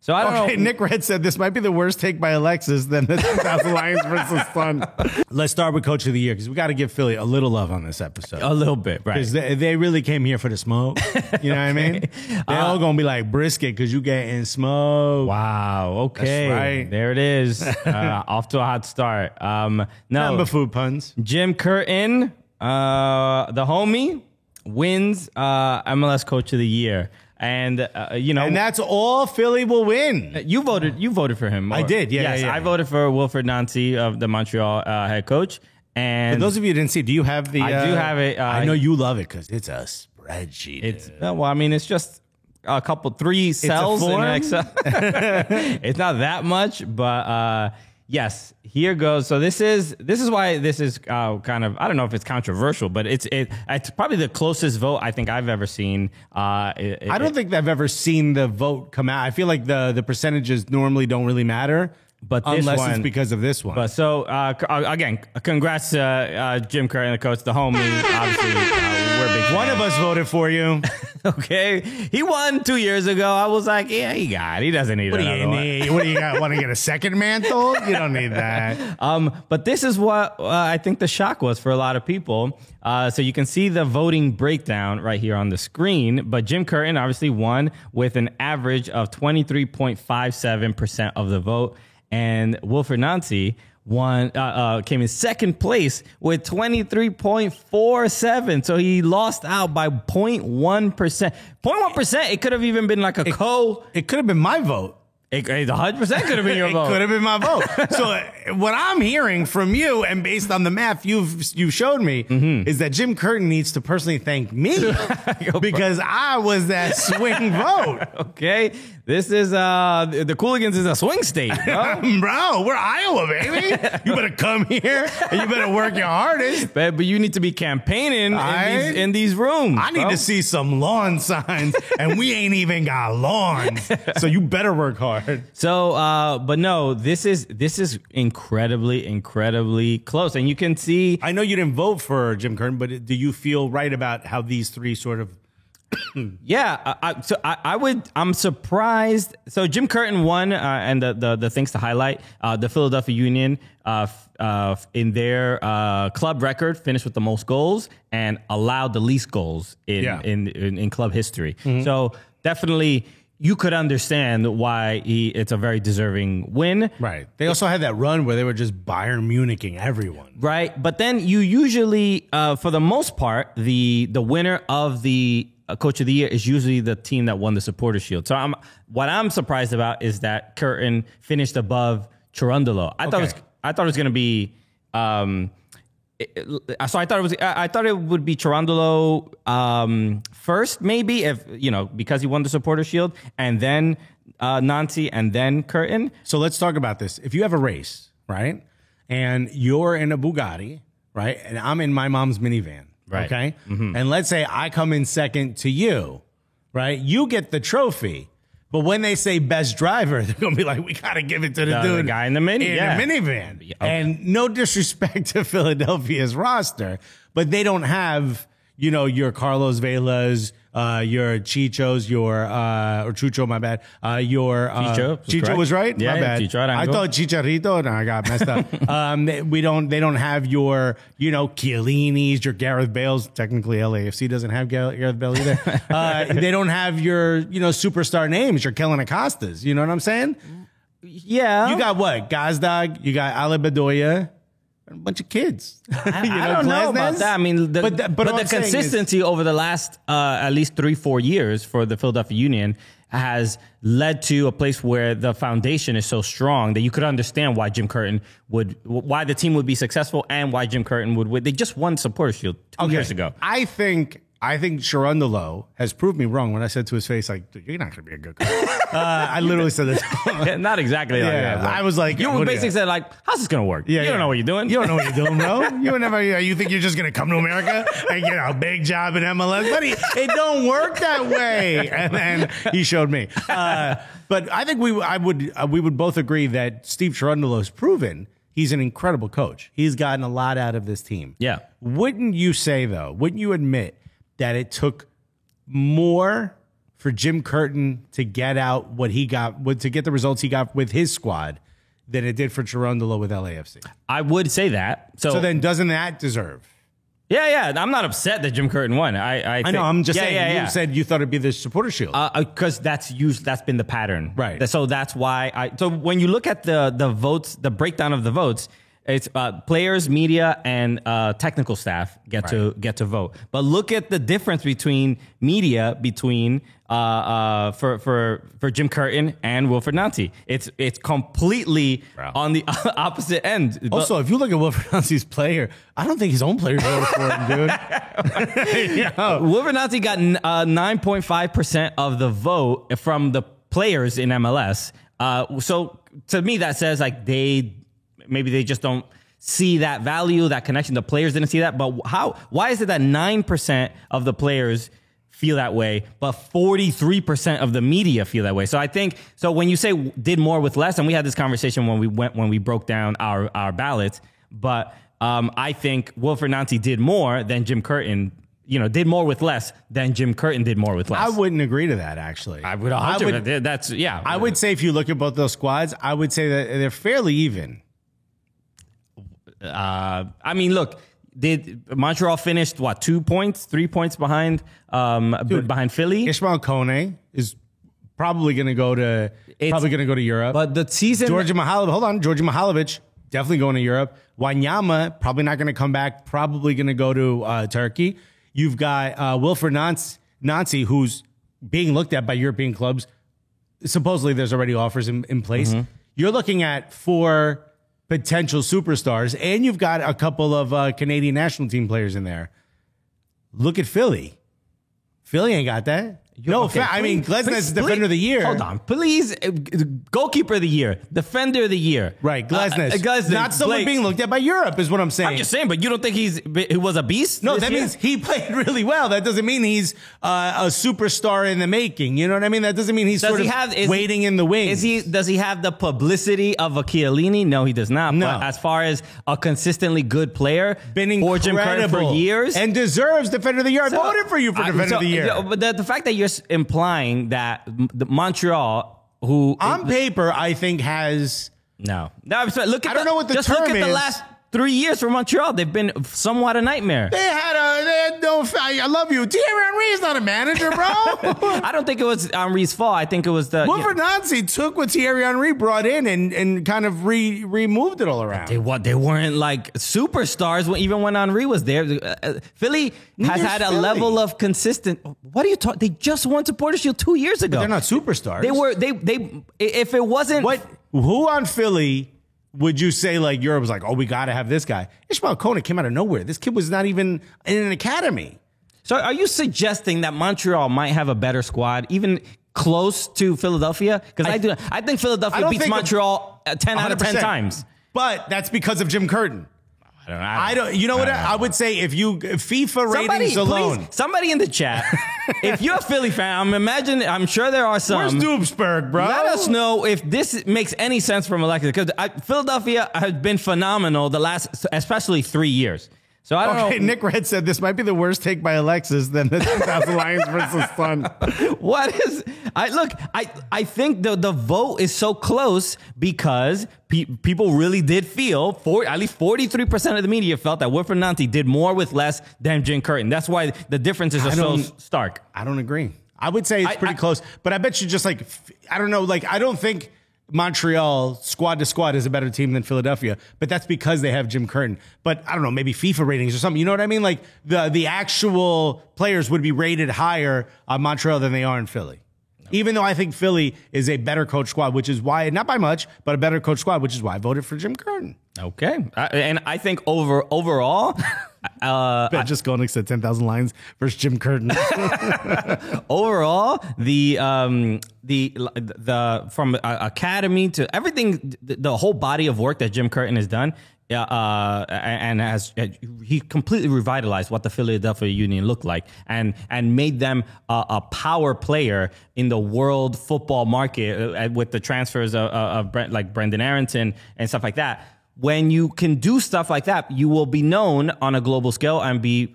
So I don't know. Nick Red said this might be the worst take by Alexis than the 2000 Lions versus Sun. Let's start with Coach of the Year because we got to give Philly a little love on this episode. A little bit, right? Because they really came here for the smoke. You know what I mean? They all going to be like brisket because you getting smoke. Wow. Okay. That's right. There it is. Off to a hot start. No. Number food puns. Jim Curtin, the homie, wins MLS Coach of the Year. And And that's all Philly will win. you voted for him. I did, yeah. Yes, yeah. I voted for Wilfred Nancy of the Montreal head coach. And For those of you who didn't see, do you have the... I do have it. I know you love it because it's a spreadsheet. It's just a couple, 3 cells in form? Excel. It's not that much, but yes, here goes. So this is why this is kind of, I don't know if it's controversial, but it's probably the closest vote I think I've ever seen. I don't think I've ever seen the vote come out. I feel like the percentages normally don't really matter, but this unless one, it's because of this one. But so again, congrats to Jim Curtin, the coach, the homie. Obviously, we're big fans. One of us voted for you. Okay, he won 2 years ago. I was like, yeah, he got it. He doesn't need another one. What do you got? Want to get a second mantle? You don't need that. But this is what I think the shock was for a lot of people. So you can see the voting breakdown right here on the screen. But Jim Curtin obviously won with an average of 23.57% of the vote. And Wilfred Nancy came in second place with 23.47. So he lost out by 0.1%. 0.1%, it could have even been like It could have been my vote. It 100% could have been your vote. It could have been my vote. So what I'm hearing from you, and based on the math you showed me, is that Jim Curtin needs to personally thank me because I was that swing vote. Okay, this is the Cooligans is a swing state, bro. Bro, we're Iowa, baby. You better come here and you better work your hardest. But you need to be campaigning in these rooms. I need to see some lawn signs, and we ain't even got lawns. So you better work hard. So, but no, this is incredibly close, and you can see. I know you didn't vote for Jim Curtin, but do you feel right about how these three sort of? Yeah, I'm surprised. So Jim Curtin won, and the things to highlight: the Philadelphia Union, in their club record, finished with the most goals and allowed the least goals in club history. Mm-hmm. So definitely, you could understand why it's a very deserving win. Right. They also had that run where they were just Bayern Muniching everyone. Right. But then you usually, for the most part, the winner of the Coach of the Year is usually the team that won the Supporters Shield. So what I'm surprised about is that Curtin finished above Cherundolo. I thought it was going to be. So I thought it would be Cherundolo first, maybe because he won the Supporters Shield, and then Nancy, and then Curtin. So let's talk about this. If you have a race, right, and you're in a Bugatti, right, and I'm in my mom's minivan, right, okay, mm-hmm. and let's say I come in second to you, right, you get the trophy. But when they say best driver, they're going to be like, we got to give it to the dude. The guy in the minivan. Okay. And no disrespect to Philadelphia's roster, but they don't have, your Carlos Velas, your Chichos, or Chucho, my bad. Chicho was right? Yeah, my bad. Chicho I thought Chicharito. No, I got messed up. They don't have your, Chiellini's, your Gareth Bales. Technically, LAFC doesn't have Gareth Bale either. They don't have your, superstar names, your Kellen Acostas. You know what I'm saying? Yeah. You got what? Gazdag, you got Ale Bedoya. A bunch of kids. I don't know about that. I mean, but the consistency over the last at least 3-4 years for the Philadelphia Union has led to a place where the foundation is so strong that you could understand why why the team would be successful and why Jim Curtin would win. They just won Supporters Shield 2 years ago. I think Cherundolo has proved me wrong when I said to his face, like, dude, you're not going to be a good coach. I literally said this. Not exactly like that. I was like, you basically said, like, how's this going to work? You don't know what you're doing. You don't know what you're doing, bro. You think you're just going to come to America and get a big job in MLS? Buddy, it don't work that way. And then he showed me. But I think we would both agree that Steve Cherundolo has proven he's an incredible coach. He's gotten a lot out of this team. Yeah. Wouldn't you say, though, wouldn't you admit that it took more for Jim Curtin to get out what he got, to get the results he got with his squad than it did for Cherundolo with LAFC. I would say that. So then doesn't that deserve? Yeah. I'm not upset that Jim Curtin won. I know. I'm just saying. You said you thought it'd be the Supporter Shield because that's been the pattern, right? So that's why So when you look at the votes, the breakdown of the votes, it's players, media, and technical staff get to vote. But look at the difference between media for Jim Curtin and Wilfried Nancy. It's completely on the opposite end. Also, if you look at Wilfried Nancy's player, I don't think his own players voted for him, dude. Wilfried Nancy got 9.5% of the vote from the players in MLS. So to me, that says like maybe they just don't see that value, that connection. The players didn't see that. But why is it that 9% of the players feel that way, but 43% of the media feel that way? So I think, when you say did more with less, and we had this conversation when we broke down our ballots, but I think Wilfried Nancy did more than Jim Curtin, did more with less than Jim Curtin did more with less. I wouldn't agree to that, actually. I would I would say if you look at both those squads, I would say that they're fairly even. I mean, look, did Montreal finished 3 points behind Philly? Ishmael Kone is probably going to go to Europe. But the season, Georgi Mihailovic definitely going to Europe. Wanyama probably not going to come back. Probably going to go to Turkey. You've got Wilfried Nancy, who's being looked at by European clubs. Supposedly, there's already offers in place. Mm-hmm. You're looking at 4 potential superstars, and you've got a couple of Canadian national team players in there. Look at Philly. Philly ain't got that. Glesnes is Defender of the Year. Hold on, please. Goalkeeper of the Year, Defender of the Year. Right, Glesnes. Not someone being looked at by Europe is what I'm saying. I'm just saying, but you don't think he was a beast? No, that means he played really well. That doesn't mean he's a superstar in the making. You know what I mean? That doesn't mean he's waiting in the wings. Does he have the publicity of a Chiellini? No, he does not. No. But as far as a consistently good player, been incredible, for Jim Curtin for years, and deserves Defender of the Year. I voted for you for Defender of the Year. But the fact that you're implying that the Montreal, who on paper I think has no. Look at I don't know what the term is. Just look at the last 3 years for Montreal. They've been somewhat a nightmare. They had no. I love you. Thierry Henry is not a manager, bro. I don't think it was Henry's fault. I think it was the Wilfried Nancy took what Thierry Henry brought in and kind of removed it all around. They weren't like superstars even when Henry was there. Philly has had a level of consistent. What are you talking? They just won Supporter Shield 2 years ago. But they're not superstars. They were. If it wasn't who on Philly would you say like Europe was like, oh, we got to have this guy? Ishmael Kone came out of nowhere. This kid was not even in an academy. So are you suggesting that Montreal might have a better squad, even close to Philadelphia? Because I think Philadelphia beats Montreal 10 out of 10 times. But that's because of Jim Curtin. I don't. You know what? I would say if FIFA ratings alone. Please, somebody in the chat, if you're a Philly fan, I'm sure there are some. Where's Doomsburg, bro? Let us know if this makes any sense from Alexis, because Philadelphia has been phenomenal the last, especially 3 years. So I don't know. Nick Red said this might be the worst take by Alexis than the 2000 Lions versus Sun. What is? I think the vote is so close because people really did feel at least 43% of the media felt that Wilfried Nancy did more with less than Jim Curtin. That's why the differences are so stark. I don't agree. I would say it's pretty close, but I bet you just like I don't know. Like I don't think Montreal squad to squad is a better team than Philadelphia, but that's because they have Jim Curtin. But I don't know, maybe FIFA ratings or something. You know what I mean? Like the actual players would be rated higher on Montreal than they are in Philly. Even though I think Philly is a better coach squad, which is why, not by much, but a better coach squad, which is why I voted for Jim Curtin. Okay. And I think overall... just going next to 10,000 Lions versus Jim Curtin. Overall, the from academy to everything, the whole body of work that Jim Curtin has done, and he completely revitalized what the Philadelphia Union looked like, and made them a power player in the world football market with the transfers of like Brendan Aronson and stuff like that. when you can do stuff like that, you will be known on a global scale and be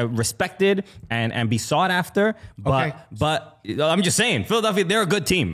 respected and be sought after. But I'm just saying, Philadelphia, they're a good team.